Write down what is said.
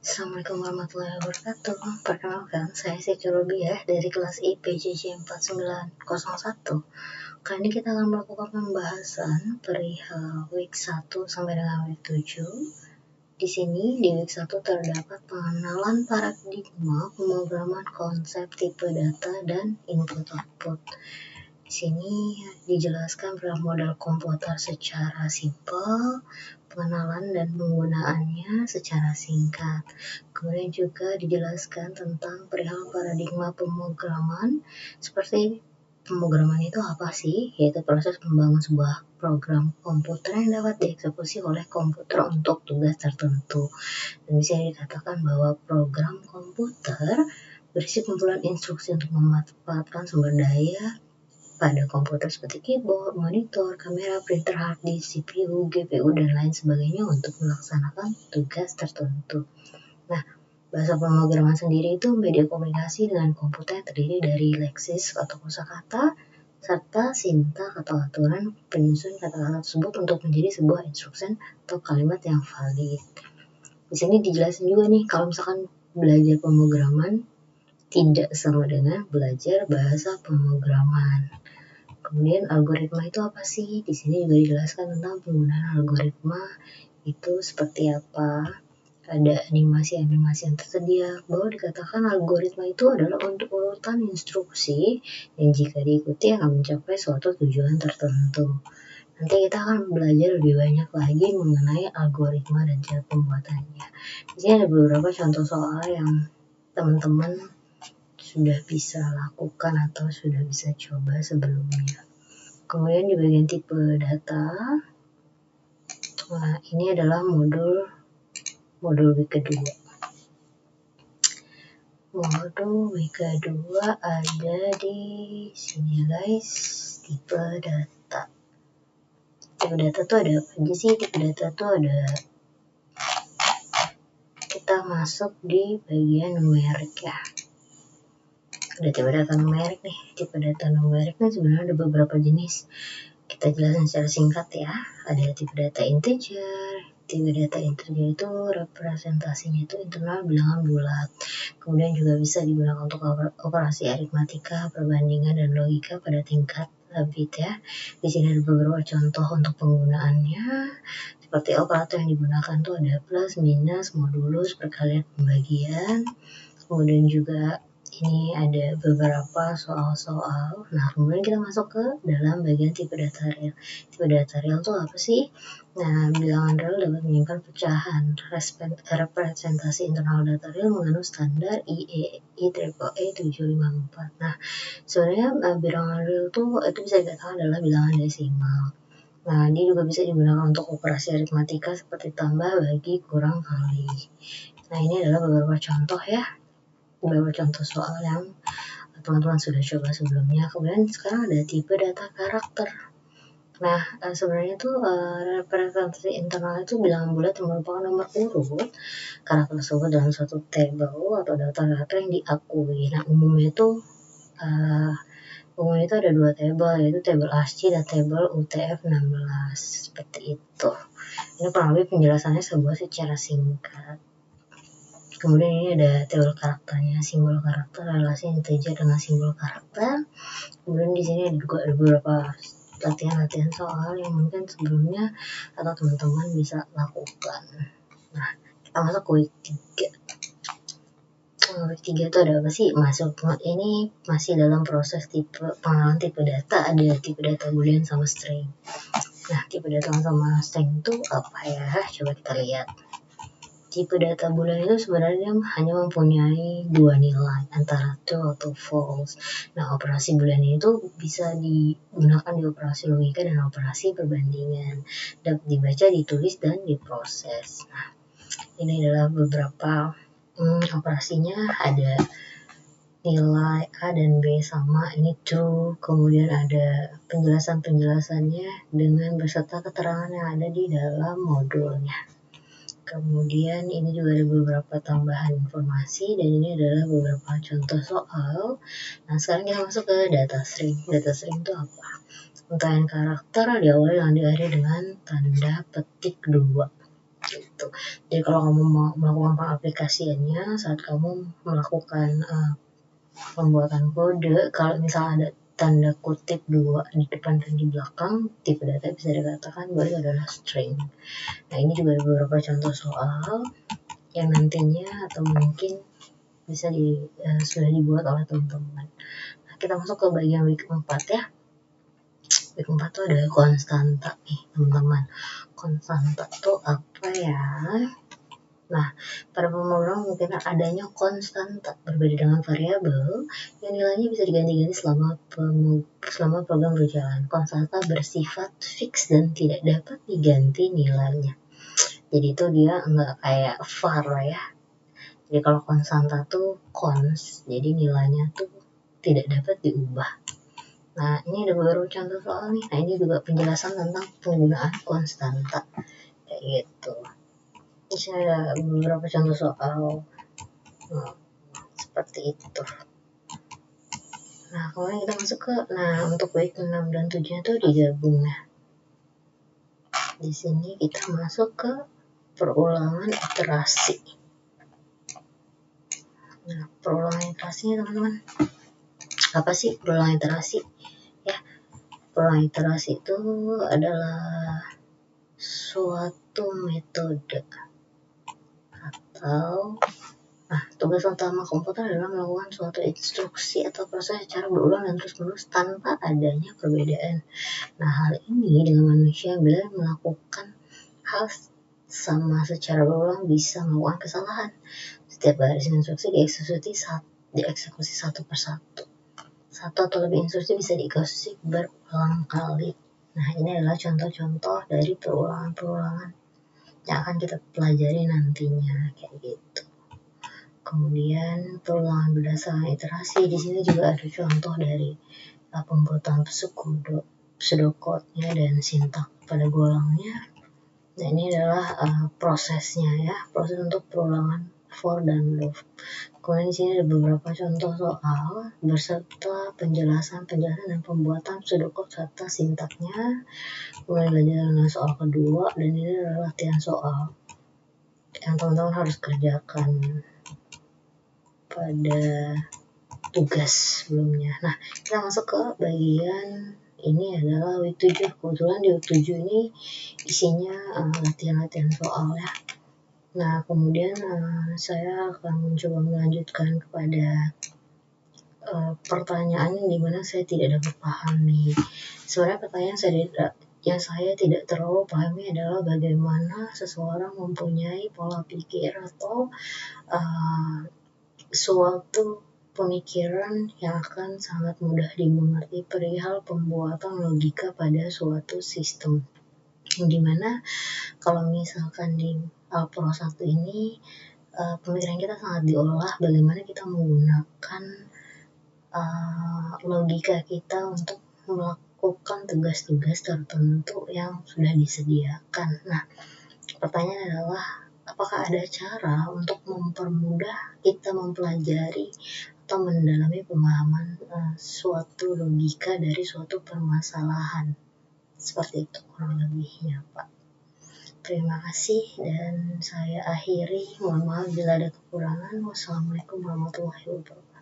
Assalamualaikum warahmatullahi wabarakatuh. Perkenalkan, saya Siti Robiah dari kelas IPJJ 4901. Kali ini kita akan melakukan pembahasan perihal week 1 sampai dengan week 7. Di sini di week 1 terdapat pengenalan paradigma, pemrograman konsep, tipe data, dan input-output. Di sini dijelaskan perihal model komputer secara simpel, pengenalan dan penggunaannya secara singkat. Kemudian juga dijelaskan tentang perihal paradigma pemrograman, seperti pemrograman itu apa sih? Yaitu proses membangun sebuah program komputer yang dapat dieksekusi oleh komputer untuk tugas tertentu. Dan bisa dikatakan bahwa program komputer berisi kumpulan instruksi untuk memanfaatkan sumber daya pada komputer seperti keyboard, monitor, kamera, printer, hard disk, CPU, GPU, dan lain sebagainya untuk melaksanakan tugas tertentu. Nah, bahasa pemrograman sendiri itu media komunikasi dengan komputer yang terdiri dari leksis atau kosakata serta sintak atau aturan penyusun kata-kata tersebut untuk menjadi sebuah instruksi atau kalimat yang valid. Di sini dijelasin juga nih kalau misalkan belajar pemrograman tidak sama dengan belajar bahasa pemrograman. Kemudian algoritma itu apa sih? Di sini juga dijelaskan tentang penggunaan algoritma itu seperti apa. Ada animasi-animasi yang tersedia bahwa dikatakan algoritma itu adalah untuk urutan instruksi yang jika diikuti akan mencapai suatu tujuan tertentu. Nanti kita akan belajar lebih banyak lagi mengenai algoritma dan cara pembuatannya. Di sini ada beberapa contoh soal yang teman-teman sudah bisa lakukan atau sudah bisa coba sebelumnya. Kemudian di bagian tipe data, nah ini adalah modul week kedua. Modul week kedua ada di sini guys, tipe data. Tipe data tuh ada apa aja sih? Tipe data tuh ada, kita masuk di bagian numerik ya. Ada tipe data numerik nih. Tipe data numerik nih sebenarnya ada beberapa jenis. Kita jelasin secara singkat ya. Ada tipe data integer. Tipe data integer itu representasinya itu internal bilangan bulat. Kemudian juga bisa digunakan untuk operasi aritmatika, perbandingan, dan logika pada tingkat bit ya. Di sini ada beberapa contoh untuk penggunaannya. Seperti operator yang digunakan tuh ada plus, minus, modulus, perkalian, pembagian. Kemudian juga ini ada beberapa soal-soal. Nah, kemudian kita masuk ke dalam bagian tipe data real. Tipe data real itu apa sih? Nah, bilangan real dapat menyimpan pecahan. Representasi internal data real mengandung standar IEEE 754. Nah, sebenarnya bilangan real itu bisa dikatakan adalah bilangan desimal. Nah, ini juga bisa digunakan untuk operasi aritmatika seperti tambah, bagi, kurang, kali. Nah, ini adalah beberapa contoh ya. Beberapa contoh soal yang teman-teman sudah coba sebelumnya. Kemudian sekarang ada tipe data karakter. Nah, sebenarnya itu representasi internal itu bilangan bulat yang merupakan nomor urut karakter tersebut dalam suatu tabel atau data karakter yang diakui. Nah, umumnya itu ada dua tabel, yaitu tabel ASCII dan tabel UTF-16 seperti itu. Ini kurang lebih penjelasannya secara singkat. Kemudian ini ada tabel karakternya, simbol karakter, relasi integer dengan simbol karakter. Kemudian di sini juga ada beberapa latihan-latihan soal yang mungkin sebelumnya atau teman-teman bisa lakukan. Nah, kita masuk ke week 3. Week 3 itu ada apa sih? Ini masih dalam proses pengenalan tipe data. Ada tipe data boolean sama string. Nah, tipe data sama string itu apa ya? Coba kita lihat. Tipe data boolean itu sebenarnya hanya mempunyai dua nilai, antara true atau false. Nah, operasi boolean itu bisa digunakan di operasi logika dan operasi perbandingan. Dapat dibaca, ditulis, dan diproses. Nah, ini adalah beberapa operasinya. Ada nilai A dan B sama, ini true. Kemudian ada penjelasannya dengan beserta keterangan yang ada di dalam modulnya. Kemudian ini juga ada beberapa tambahan informasi dan ini adalah beberapa contoh soal. Nah, sekarang kita masuk ke data string. Data string itu apa? Untayan karakter diawali dan diakhiri dengan tanda petik 2. Gitu. gitu. Jadi kalau kamu mau melakukan pengaplikasiannya saat kamu melakukan pembuatan kode, kalau misalnya ada tanda kutip 2 di depan dan di belakang, tipe data bisa dikatakan bahwa itu adalah string. Nah, ini juga ada beberapa contoh soal yang nantinya atau mungkin bisa sudah dibuat oleh teman-teman. Nah, kita masuk ke bagian week 4 ya. Week 4 itu ada konstanta nih teman-teman. Konstanta itu apa ya? Nah, pada pemrograman mungkin adanya konstanta berbeda dengan variabel yang nilainya bisa diganti-ganti selama program berjalan. Konstanta bersifat fix dan tidak dapat diganti nilainya. Jadi itu dia nggak kayak var ya. Jadi kalau konstanta tuh cons, jadi nilainya tuh tidak dapat diubah. Nah, ini ada beberapa contoh soal nih. Nah, ini juga penjelasan tentang penggunaan konstanta kayak gitu. Di sini ada beberapa contoh soal seperti itu. Nah, kemudian kita masuk ke, untuk week 6 dan 7 itu digabung ya. Di sini kita masuk ke perulangan iterasi. Nah, perulangan iterasinya teman-teman. Apa sih perulangan iterasi? Ya, perulangan iterasi itu adalah suatu metode atau tugas utama komputer adalah melakukan suatu instruksi atau proses secara berulang dan terus-menerus tanpa adanya perbedaan. Nah, hal ini dengan manusia bila melakukan hal sama secara berulang bisa melakukan kesalahan. Setiap baris instruksi dieksekusi satu persatu. Satu atau lebih instruksi bisa dieksekusi berulang kali. Nah, ini adalah contoh-contoh dari perulangan-perulangan yang akan kita pelajari nantinya kayak gitu. Kemudian perulangan berdasarkan iterasi, di sini juga ada contoh dari pembuatan pseudocode-nya dan sintak pada golangnya. Nah, ini adalah prosesnya ya, proses untuk perulangan for dan loop. Kemudian di sini ada beberapa contoh soal beserta penjelasan dan pembuatan pseudocode serta sintaknya. Kemudian lanjut dengan soal kedua, dan ini adalah latihan soal yang teman-teman harus kerjakan pada tugas sebelumnya. Nah, kita masuk ke bagian ini adalah week 7. Kebetulan di week 7 ini isinya latihan-latihan soal ya. Nah, kemudian saya akan mencoba melanjutkan kepada pertanyaan yang dimana saya tidak dapat pahami. Sebenarnya pertanyaan yang saya tidak terlalu pahami adalah bagaimana seseorang mempunyai pola pikir atau suatu pemikiran yang akan sangat mudah dimengerti perihal pembuatan logika pada suatu sistem. Dimana kalau misalkan di Pro 1 ini pemikiran kita sangat diolah bagaimana kita menggunakan logika kita untuk melakukan tugas-tugas tertentu yang sudah disediakan. Nah, pertanyaan adalah apakah ada cara untuk mempermudah kita mempelajari atau mendalami pemahaman suatu logika dari suatu permasalahan? Seperti itu kurang lebihnya, Pak. Terima kasih dan saya akhiri. Mohon maaf bila ada kekurangan. Wassalamualaikum warahmatullahi wabarakatuh.